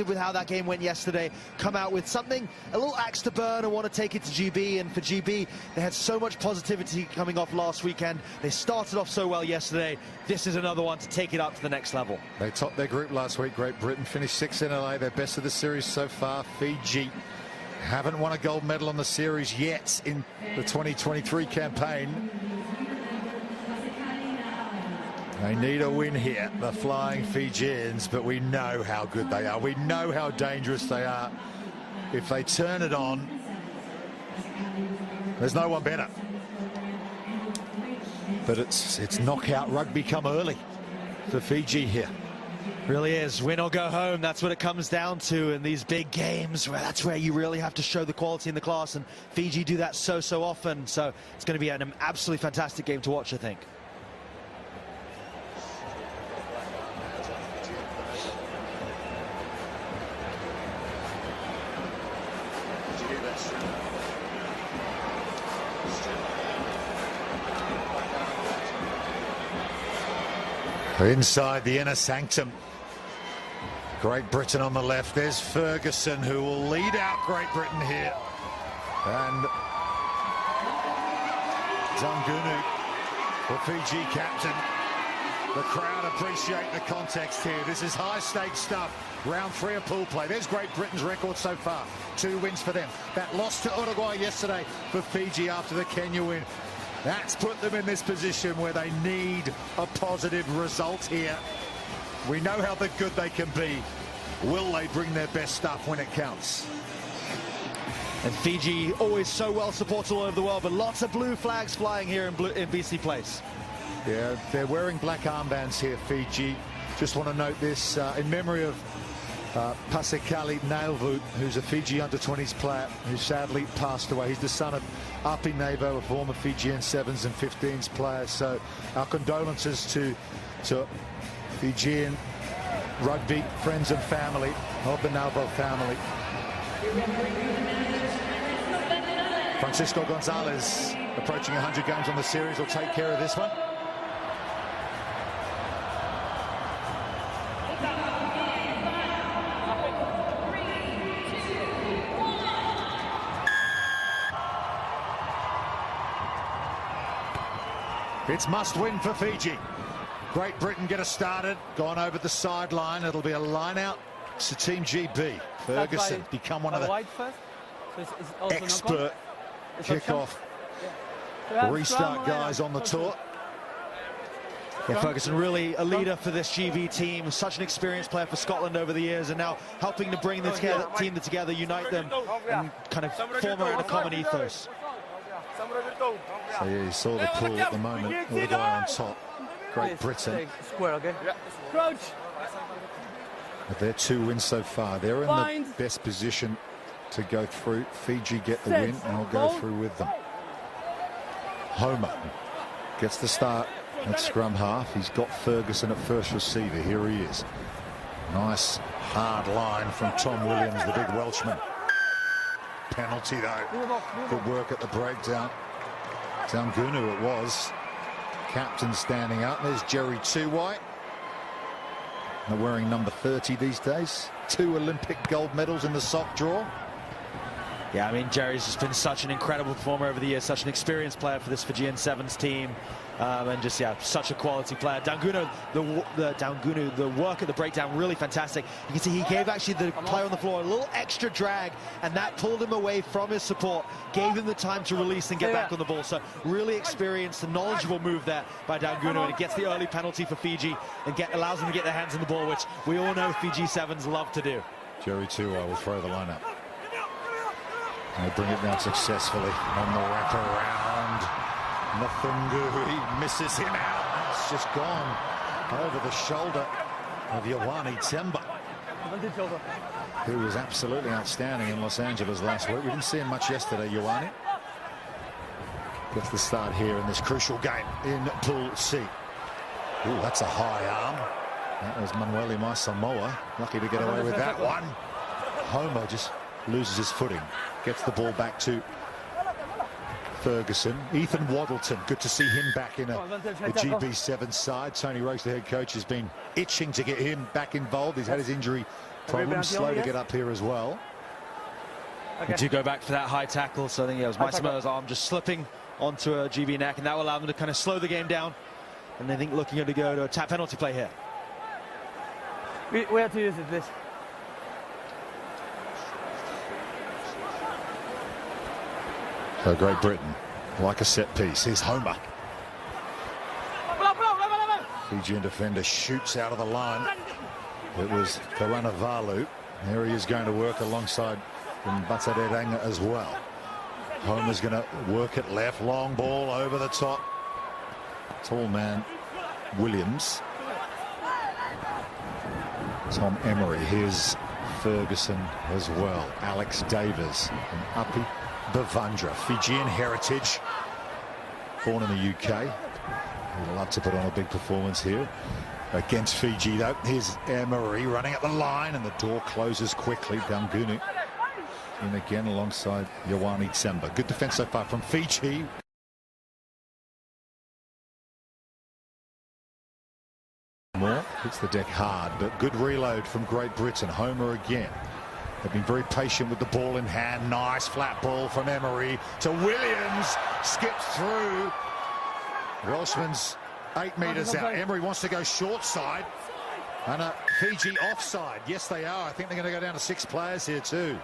with how that game went yesterday, come out with something, a little axe to burn and want to take it to GB. And for GB, they had so much positivity coming off last weekend. They started off so well yesterday. This is another one to take it up to the next level. They topped their group last week. Great Britain finished 6th in LA, their best of the series so far. Fiji haven't won a gold medal on the series yet in the 2023 campaign. They need a win here, the Flying Fijians, but we know how good they are. We know how dangerous they are. If they turn it on, there's no one better. But it's knockout rugby come early for Fiji here. Really is. Win or go home. That's what it comes down to in these big games. That's where you really have to show the quality in the class, and Fiji do that so often. So it's going to be an absolutely fantastic game to watch, I think. Inside the inner sanctum, Great Britain on the left. There's Ferguson, who will lead out Great Britain here. And Zangunu, the Fiji captain. The crowd appreciate the context here. This is high-stakes stuff. Round 3 of pool play. There's Great Britain's record so far. 2 wins for them. That loss to Uruguay yesterday for Fiji after the Kenya win. That's put them in this position where they need a positive result here. We know how good they can be. Will they bring their best stuff when it counts? And Fiji always so well supported all over the world, but lots of blue flags flying here in BC Place. Yeah, they're wearing black armbands here, Fiji. Just want to note this in memory of Pasekali Nailvu, who's a Fiji under-20s player who sadly passed away. He's the son of Api Nebo, a former Fijian 7s and 15s player. So our condolences to Fijian rugby friends and family of the Nailvu family. Francisco Gonzalez, approaching 100 games on the series, will take care of this one. It's must win for Fiji. Great Britain get us started. Gone over the sideline. It'll be a line out to Team GB. Ferguson become one of the expert kickoff restart guys on the tour. Yeah, Ferguson really a leader for this GB team. Such an experienced player for Scotland over the years, and now helping to bring the team together, unite them, and kind of form around a common ethos. So yeah, you saw the pool at the moment, with the guy on top. Great Britain. With their 2 wins so far, they're in the best position to go through. Fiji get the win, and will go through with them. Homer gets the start at scrum half. He's got Ferguson at first receiver. Here he is. Nice hard line from Tom Williams, the big Welshman. Penalty though. Good work at the breakdown. Zangunu it was. Captain standing up. There's Jerry Tuwai. They're wearing number 30 these days. 2 Olympic gold medals in the sock draw. Yeah, I mean, Jerry's just been such an incredible performer over the years, such an experienced player for this Fijian Sevens team, and just, yeah, such a quality player. Dangunu, the work at the breakdown, really fantastic. You can see he gave actually the player on the floor a little extra drag, and that pulled him away from his support, gave him the time to release and get back on the ball. So really experienced and knowledgeable move there by Dangunu, and it gets the early penalty for Fiji and allows them to get their hands on the ball, which we all know Fiji Sevens love to do. Jerry Tuwai will throw the line up. They bring it down successfully on the wraparound. Mafungu, he misses him out. It's just gone over the shoulder of Ioane Temba, who was absolutely outstanding in Los Angeles last week. We didn't see him much yesterday, Ioane. Gets the start here in this crucial game in Pool C. Ooh, that's a high arm. That was Manueli Maisamoa. Lucky to get away with that one. Homer just loses his footing. Gets the ball back to Ferguson. Ethan Waddleton, good to see him back in the GB7 side. Tony Roach, the head coach, has been itching to get him back involved. He's had his injury problems. Slow to get up here as well. Okay. Do go back for that high tackle. So I think it was Maisimo's arm just slipping onto a GB neck, and that will allow them to kind of slow the game down. And I think looking to go to a tap penalty play here. We have to use this. So Great Britain, like a set piece. Here's Homer. Fijian defender shoots out of the line. It was Karanavalu. There he is going to work alongside Batsadedanga as well. Homer's going to work it left. Long ball over the top. Tall man Williams. Tom Emery. Here's Ferguson as well. Alex Davis and Api Bavandra. Fijian heritage. Born in the UK. He'd love to put on a big performance here against Fiji, though. Here's Emery running at the line, and the door closes quickly. Daugunu in again alongside Ioane Tsemba. Good defense so far from Fiji. More hits the deck hard, but good reload from Great Britain. Homer again. They've been very patient with the ball in hand. Nice flat ball from Emery to Williams. Skips through. Welshman's 8 metres out. Emery wants to go short side. And a Fiji offside. Yes, they are. I think they're going to go down to 6 players here too.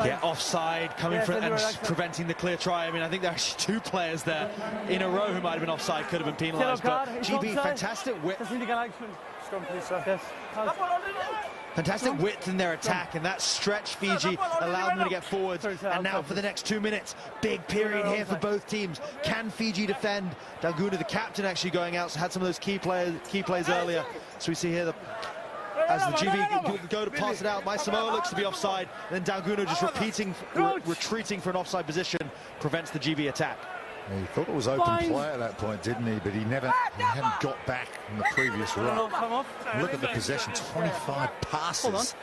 Yeah, offside coming from and preventing the clear try. I mean, I think there are actually 2 players there in a row who might have been offside, could have been penalised. But GB, fantastic width. Fantastic width in their attack, and that stretch Fiji allowed them to get forwards. And now for the next 2 minutes, big period here for both teams. Can Fiji defend? Daugunu, the captain, actually going out, so had some of those key plays earlier. So we see here as the GB go to pass it out, Maisimo looks to be offside, and then Daugunu just retreating for an offside position prevents the GB attack. He thought it was open play at that point, didn't he? But he hadn't got back in the previous run. Look at the possession, 25 passes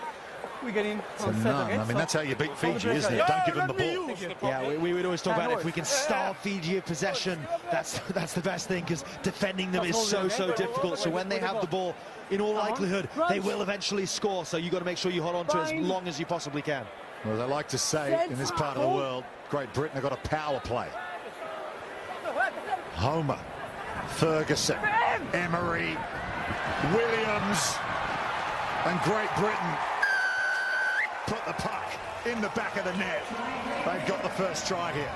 we get in to none. I mean, that's how you beat Fiji, isn't it? Don't give them the ball. Yeah, we would always talk about if we can starve Fiji of possession, that's the best thing, because defending them is so difficult. So when they have the ball, in all likelihood, they will eventually score. So you've got to make sure you hold on to it as long as you possibly can. Well, they like to say in this part of the world, Great Britain have got a power play. Homer, Ferguson, Emery, Williams, and Great Britain put the puck in the back of the net. They've got the first try here.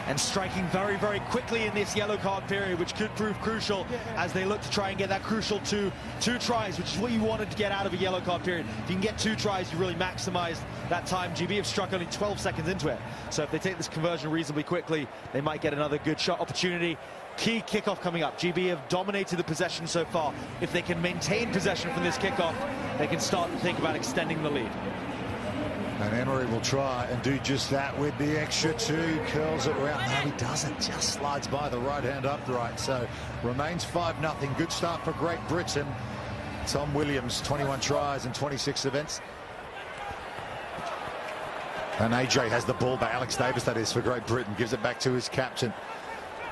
And striking very quickly in this yellow card period, which could prove crucial as they look to try and get that crucial two tries, which is what you wanted to get out of a yellow card period. If you can get 2 tries, you really maximize that time. GB have struck only 12 seconds into it. So if they take this conversion reasonably quickly, they might get another good shot opportunity. Key kickoff coming up. GB have dominated the possession so far. If they can maintain possession from this kickoff, they can start to think about extending the lead. And Emery will try and do just that with the extra 2. Curls it around. No, he doesn't. Just slides by the right-hand upright. So remains 5-0. Good start for Great Britain. Tom Williams, 21 tries in 26 events. And AJ has the ball back. Alex Davis, that is, for Great Britain. Gives it back to his captain.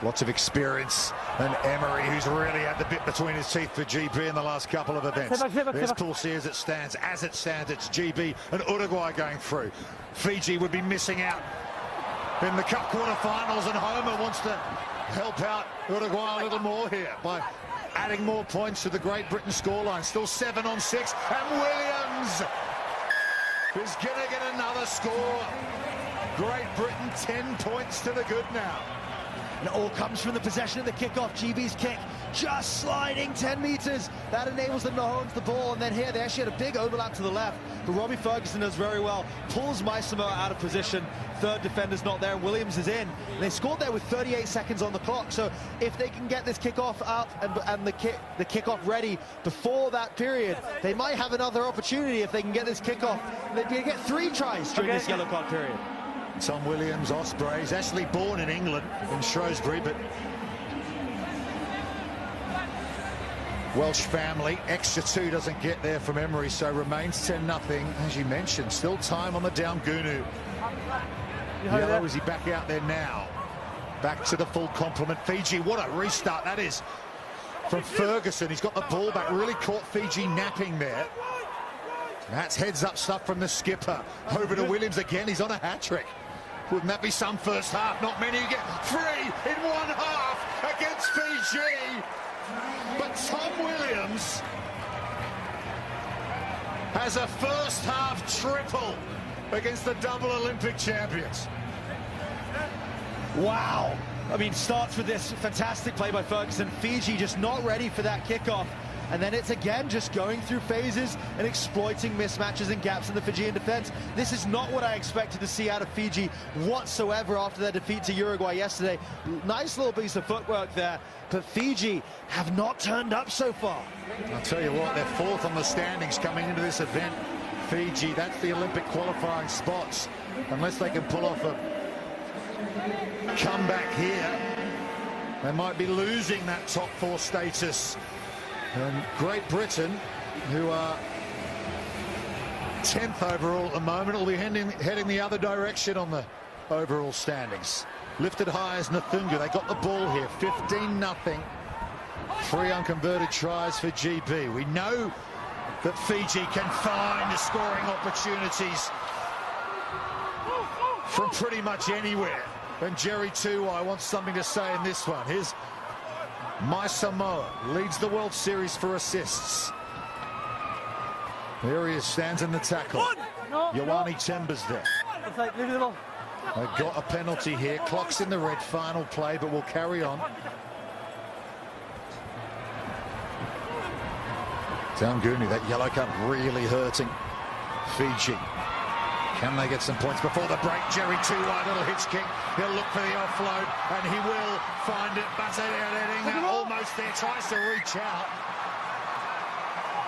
Lots of experience. And Emery, who's really had the bit between his teeth for GB in the last couple of events. There's Pulse as it stands. As it stands, it's GB and Uruguay going through. Fiji would be missing out in the Cup quarterfinals, and Homer wants to help out Uruguay a little more here by adding more points to the Great Britain scoreline. Still 7-on-6, and Williams is going to get another score. Great Britain 10 points to the good now. And it all comes from the possession of the kickoff. GB's kick just sliding 10 metres. That enables them to hold the ball. And then here they actually had a big overlap to the left. But Robbie Ferguson does very well. Pulls Maisimo out of position. Third defender's not there. Williams is in. And they scored there with 38 seconds on the clock. So if they can get this kickoff out and the kickoff ready before that period, they might have another opportunity if they can get this kickoff. They'd be able to get 3 tries during this yellow card period. Tom Williams, Ospreys, actually born in England, in Shrewsbury, but Welsh family. Extra 2 doesn't get there from Emery, so remains 10-0. As you mentioned, still time on the Daugunu. Yellow, is he back out there now? Back to the full complement. Fiji, what a restart that is from Ferguson. He's got the ball back, really caught Fiji napping there. That's heads-up stuff from the skipper. Over to Williams again. He's on a hat-trick. Wouldn't that be some first half? Not many get 3 in one half against Fiji. But Tom Williams has a first half triple against the double Olympic champions. Wow. I mean, starts with this fantastic play by Ferguson. Fiji just not ready for that kickoff. And then it's again just going through phases and exploiting mismatches and gaps in the Fijian defense. This is not what I expected to see out of Fiji whatsoever after their defeat to Uruguay yesterday. Nice little piece of footwork there, but Fiji have not turned up so far. I'll tell you what, they're 4th on the standings coming into this event. Fiji, that's the Olympic qualifying spots. Unless they can pull off a comeback here, they might be losing that top 4 status. And Great Britain, who are 10th overall at the moment, will be heading the other direction on the overall standings. Lifted high as Nathungu. They got the ball here, 15-0. 3 unconverted tries for GB. We know that Fiji can find scoring opportunities from pretty much anywhere. And Jerry Tuwai wants something to say in this one. Here's Mai Samoa, leads the World Series for assists. There he is, stands in the tackle. Ioane Temba's there. They've got a penalty here. Clock's in the red, final play, but we'll carry on. Taungunu, that yellow card really hurting Fiji. Can they get some points before the break? Jerry Tuwai, little hitch kick. He'll look for the offload, and he will find it. Batadering almost there, tries to reach out.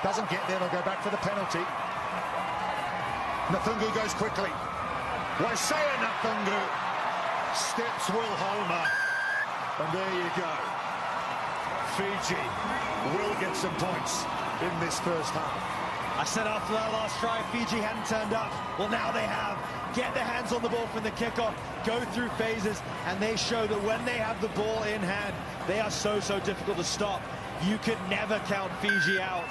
Doesn't get there, they'll go back for the penalty. Nathungu goes quickly. Waisea Nathungu steps Will Homer, and there you go. Fiji will get some points in this first half. I said after that last try, Fiji hadn't turned up. Well, now they have. Get their hands on the ball from the kickoff, go through phases, and they show that when they have the ball in hand, they are so difficult to stop. You could never count Fiji out.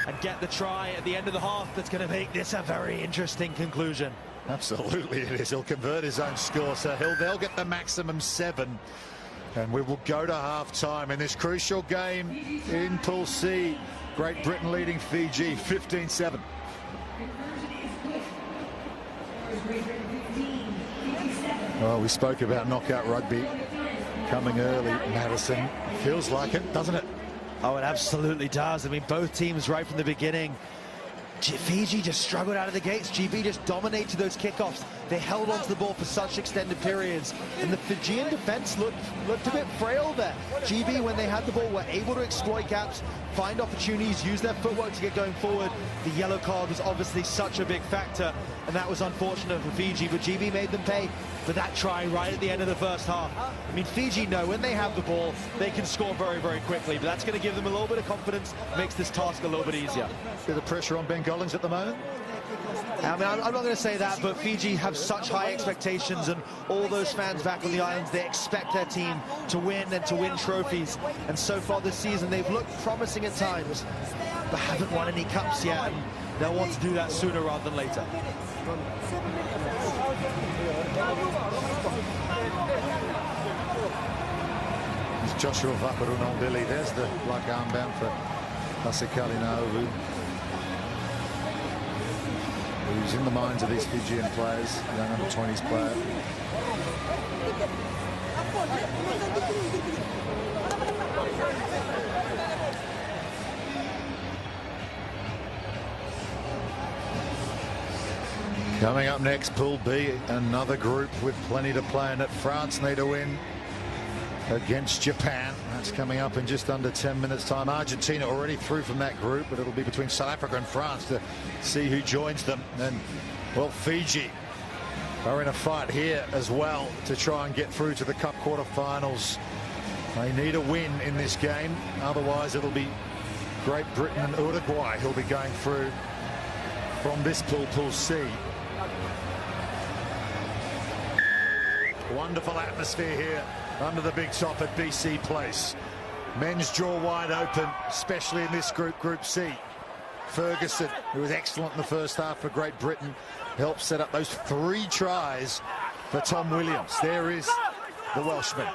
And get the try at the end of the half that's going to make this a very interesting conclusion. Absolutely it is. He'll convert his own score, so they'll get the maximum 7. And we will go to half-time in this crucial game in Pool C. Great Britain leading Fiji 15-7. Well, we spoke about knockout rugby coming early, Madison. Feels like it, doesn't it? Oh, it absolutely does. I mean, both teams right from the beginning. Fiji just struggled out of the gates. GB just dominated those kickoffs. They held onto the ball for such extended periods. And the Fijian defense looked a bit frail there. GB, when they had the ball, were able to exploit gaps, find opportunities, use their footwork to get going forward. The yellow card was obviously such a big factor, and that was unfortunate for Fiji, but GB made them pay for that try right at the end of the first half. I mean, Fiji know when they have the ball, they can score very quickly, but that's going to give them a little bit of confidence, makes this task a little bit easier. Bit of pressure on Ben Gollins at the moment. I mean, I'm not going to say that, but Fiji have such high expectations, and all those fans back on the islands, they expect their team to win and to win trophies. And so far this season, they've looked promising at times, but haven't won any cups yet, and they'll want to do that sooner rather than later. It's Joshua Vaparunondili. There's the black armband for Pasikalinau, who's in the minds of these Fijian players, young under-20s player. Coming up next, Pool B, another group with plenty to play in it. France need a win against Japan. That's coming up in just under 10 minutes time. Argentina already through from that group, but it'll be between South Africa and France to see who joins them. And, well, Fiji are in a fight here as well to try and get through to the Cup quarterfinals. They need a win in this game, otherwise it'll be Great Britain and Uruguay who'll be going through from this pool, Pool C. Wonderful atmosphere here under the big top at BC Place. Men's jaw wide open, especially in this group, Group C. Ferguson, who was excellent in the first half for Great Britain, helped set up those 3 tries for Tom Williams. There is the Welshman.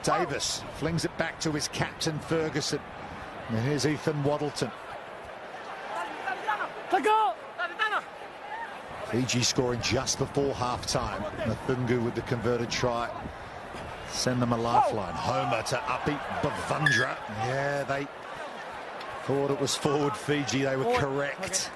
Davis flings it back to his captain, Ferguson. And here's Ethan Waddleton. Fiji scoring just before half-time. Nathungu with the converted try. Send them a lifeline. Homer to Api Bavundra. Yeah, they thought it was forward Fiji. They were correct.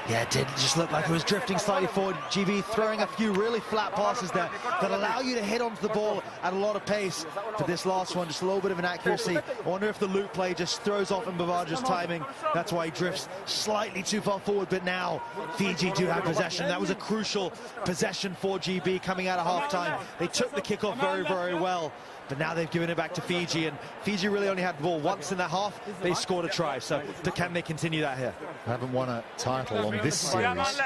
Yeah, it did just look like it was drifting slightly forward. GB throwing a few really flat passes there that allow you to hit onto the ball at a lot of pace. But this last one, just a little bit of inaccuracy. I wonder if the loop play just throws off in Bavadra's timing. That's why he drifts slightly too far forward. But now Fiji do have possession. That was a crucial possession for GB coming out of halftime. They took the kickoff very, very well. But now they've given it back to Fiji, and Fiji really only had the ball once in the half. They scored a try, so can they continue that here? Haven't won a title on this series,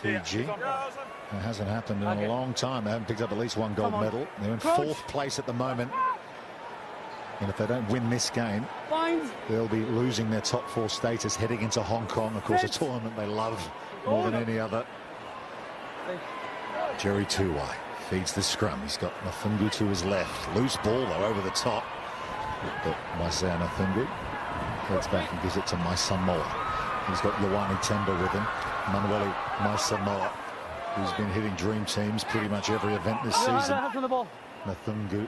Fiji. It hasn't happened in a long time. They haven't picked up at least 1 gold medal. They're in 4th place at the moment. And if they don't win this game, they'll be losing their top 4 status heading into Hong Kong. Of course, a tournament they love more than any other. Jerry Tuwai feeds the scrum. He's got Nathungu to his left. Loose ball, though, over the top. But Maisea Nathungu heads back and gives it to Maisamoa. He's got Ioane Temba with him. Manueli Maisamoa, who's been hitting dream teams pretty much every event this season. Nathungu.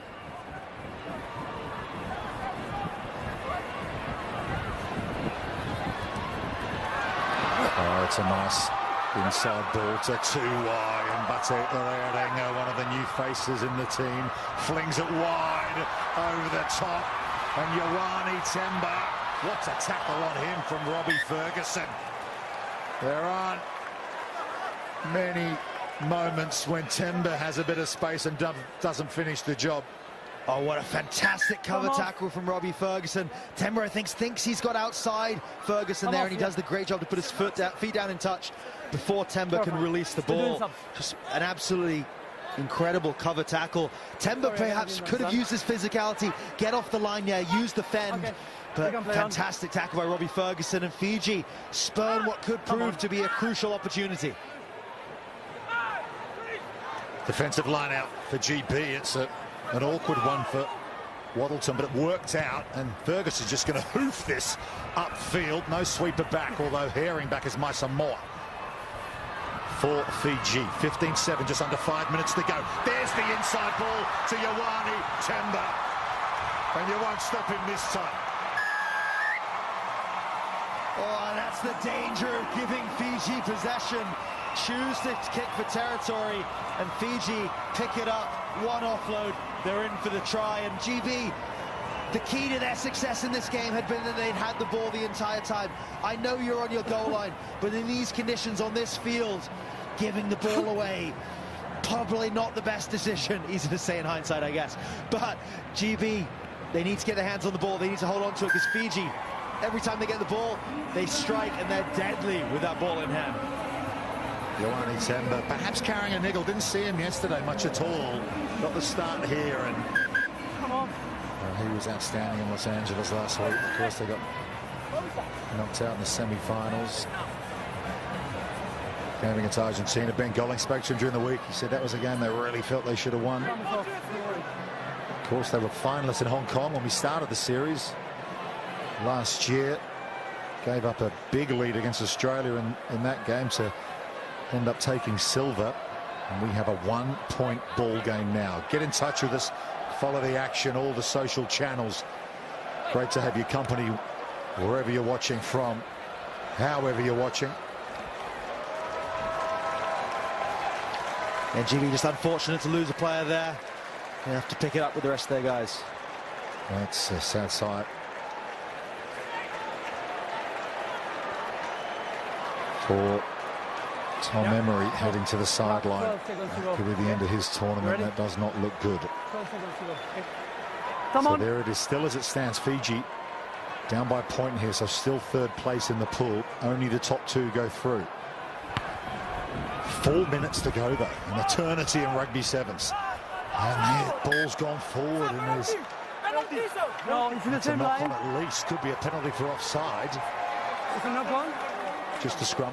Oh, it's a nice inside ball to Tuwai, and Bate Orearenga, one of the new faces in the team, flings it wide over the top, and Ioane Temba, what a tackle on him from Robbie Ferguson. There aren't many moments when Temba has a bit of space and doesn't finish the job. Oh, what a fantastic cover tackle from Robbie Ferguson. Temba, I think, thinks he's got outside Ferguson there, and he does the great job to put his feet down in touch before Temba can release the ball. Just an absolutely incredible cover tackle. Temba perhaps could have used his physicality, get off the line, use the fend. But fantastic tackle by Robbie Ferguson, and Fiji spurn what could prove to be a crucial opportunity. Defensive line out for GB. It's an awkward one for Waddleton, but it worked out, and Ferguson's just going to hoof this upfield. No sweeper back, although Herring back is Maisamoa for Fiji. 15-7, just under 5 minutes to go. There's the inside ball to Ioane Temba, and you won't stop him this time. Oh, that's the danger of giving Fiji possession. Choose to kick for territory, and Fiji pick it up. One offload, they're in for the try. And GB, the key to their success in this game had been that they'd had the ball the entire time. I know you're on your goal line, but in these conditions on this field, giving the ball away, probably not the best decision. Easy to say in hindsight, I guess. But GB, they need to get their hands on the ball. They need to hold on to it, because Fiji, every time they get the ball, they strike, and they're deadly with that ball in hand. Ioane Temba, perhaps carrying a niggle. Didn't see him yesterday much at all. Got the start here, and he was outstanding in Los Angeles last week. Of course, they got knocked out in the semi-finals. Game against Argentina. Ben Golling spoke to him during the week. He said that was a game they really felt they should have won. Of course, they were finalists in Hong Kong when we started the series last year. Gave up a big lead against Australia in that game to end up taking silver, and we have a 1-point ball game now. Get in touch with us, follow the action, all the social channels. Great to have your company wherever you're watching from, however you're watching. And GB just unfortunate to lose a player there. They have to pick it up with the rest of their guys. That's a sad sight for Tom Emery, heading to the sideline. That could be the end of his tournament. That does not look good. So there it is, still as it stands. Fiji down by a point here, so still 3rd place in the pool. Only the top 2 go through. 4 minutes to go, though. An eternity in rugby sevens. And the ball's gone forward, and there's No, it's in the It's a same knock line. on at least. Could be a penalty for offside. It's a knock on. Just a scrum.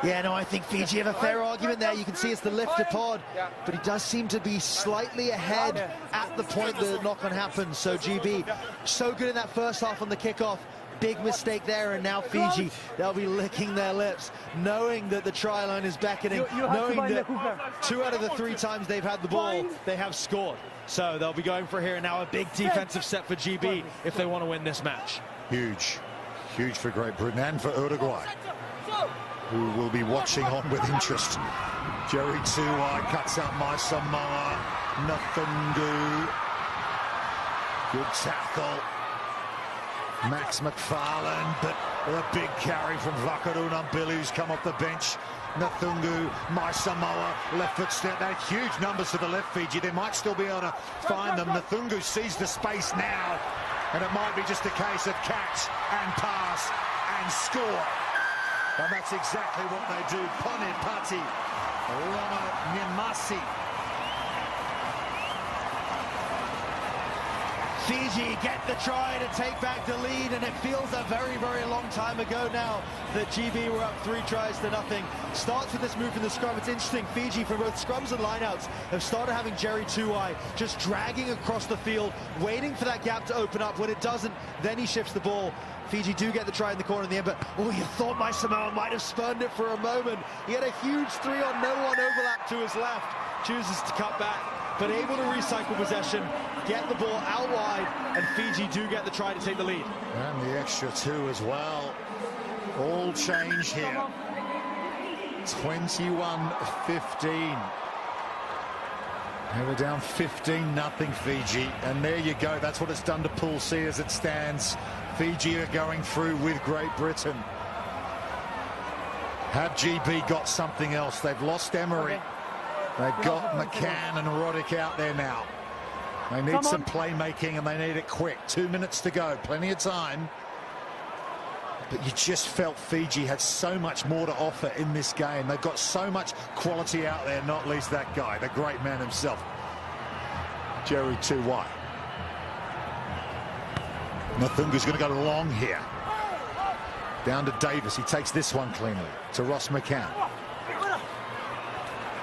Yeah, no, I think Fiji have a fair argument there. You can see it's the lifter pod, but he does seem to be slightly ahead at the point the knock-on happens. So GB, so good in that first half on the kickoff. Big mistake there, and now Fiji, they'll be licking their lips, knowing that the try line is beckoning, knowing that 2 out of the 3 times they've had the ball, they have scored. So they'll be going for here now, a big defensive set for GB if they want to win this match. Huge. Huge for Great Britain and for Uruguay, who will be watching on with interest. Jerry Tuwai cuts out my Samoa. Nathungu. Good tackle. Max McFarlane, but a big carry from Vakaruna Billy, who's come off the bench. Nathungu, my Samoa, left foot step. They're huge numbers to the left, Fiji. They might still be able to find them. Nathungu sees the space now, and it might be just a case of catch and pass and score. And that's exactly what they do. Pone Pati, Lama Nyamasi. Fiji get the try to take back the lead, and it feels a very, very long time ago now that GB were up 3 tries to nothing. Starts with this move in the scrum. It's interesting, Fiji from both scrums and lineouts have started having Jerry Tuwai just dragging across the field, waiting for that gap to open up. When it doesn't, then he shifts the ball. Fiji do get the try in the corner in the end, but oh, you thought my Samoa might have spurned it for a moment. He had a huge 3-on-no-one overlap to his left, chooses to cut back, but able to recycle possession, get the ball out wide, and Fiji do get the try to take the lead. And the extra 2 as well. All change here. 21-15. They were down 15-0 Fiji, and there you go. That's what it's done to Pool C as it stands. Fiji are going through with Great Britain. Have GB got something else? They've lost Emery. They've got McCann and Roddick out there now. They need some playmaking, and they need it quick. 2 minutes to go, plenty of time. But you just felt Fiji had so much more to offer in this game. They've got so much quality out there, not least that guy, the great man himself, Jerry Tuwai. Nathungu's going to go long here. Down to Davis. He takes this one cleanly to Ross McCann.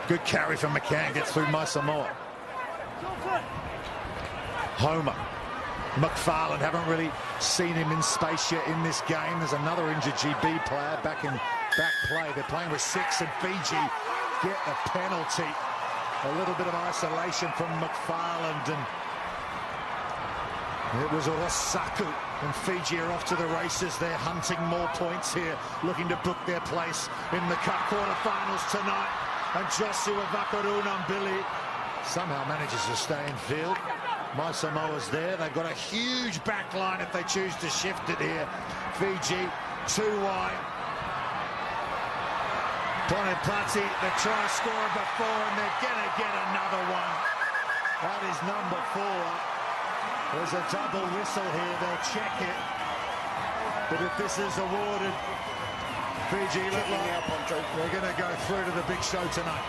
Good carry from McCann, gets through my Samoa. Homer. McFarlane, haven't really seen him in space yet in this game. There's another injured GB player back in back play. They're playing with 6, and Fiji get a penalty. A little bit of isolation from McFarlane, and it was Orosaku, and Fiji are off to the races. They're hunting more points here, looking to book their place in the Cup quarterfinals tonight. And Joshua Vakarunambili somehow manages to stay in field. My Samoa's there. They've got a huge back line if they choose to shift it here. Fiji, 2 wide. Ponepati, the try scorer before, and they're going to get another one. That is number 4. There's a double whistle here. They'll check it. But if this is awarded, Fiji look like they're going to go through to the big show tonight.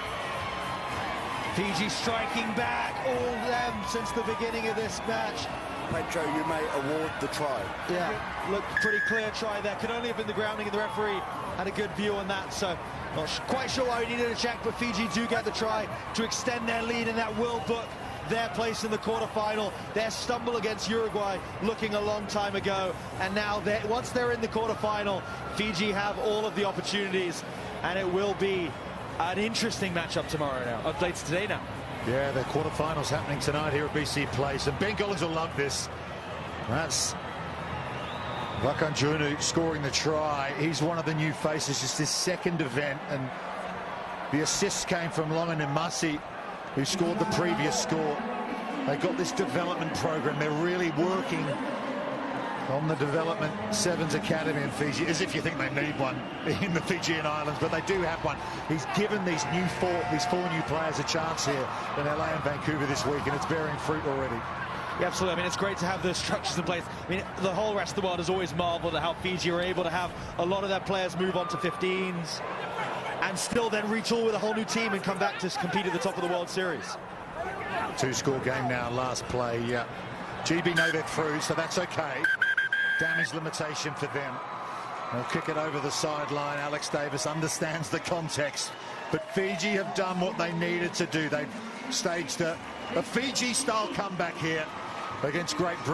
Fiji striking back, all of them since the beginning of this match. Pedro, you may award the try. Yeah, looked pretty clear try there. Could only have been the grounding, and the referee had a good view on that. So not quite sure why we needed a check, but Fiji do get the try to extend their lead, and that will book their place in the quarterfinal. Their stumble against Uruguay looking a long time ago, and now once they're in the quarterfinal, Fiji have all of the opportunities, and it will be an interesting matchup tomorrow now, later today now. Yeah, the quarterfinals happening tonight here at BC Place, and Ben Collins will love this. That's Vakanjunu scoring the try. He's one of the new faces. It's his second event, and the assist came from Lama Nimasi, who scored the previous score. They got this development program. They're really working on the Development Sevens Academy in Fiji, as if you think they need one in the Fijian Islands, but they do have one. He's given these four new players a chance here in LA and Vancouver this week, and it's bearing fruit already. Yeah, absolutely. I mean, it's great to have those structures in place. I mean, the whole rest of the world has always marveled at how Fiji are able to have a lot of their players move on to 15s and still then retool with a whole new team and come back to compete at the top of the World Series. 2-score game now, last play. GB know they're through, so that's okay. Damage limitation for them. They'll kick it over the sideline. Alex Davis understands the context, but Fiji have done what they needed to do. They've staged a Fiji-style comeback here against Great Britain.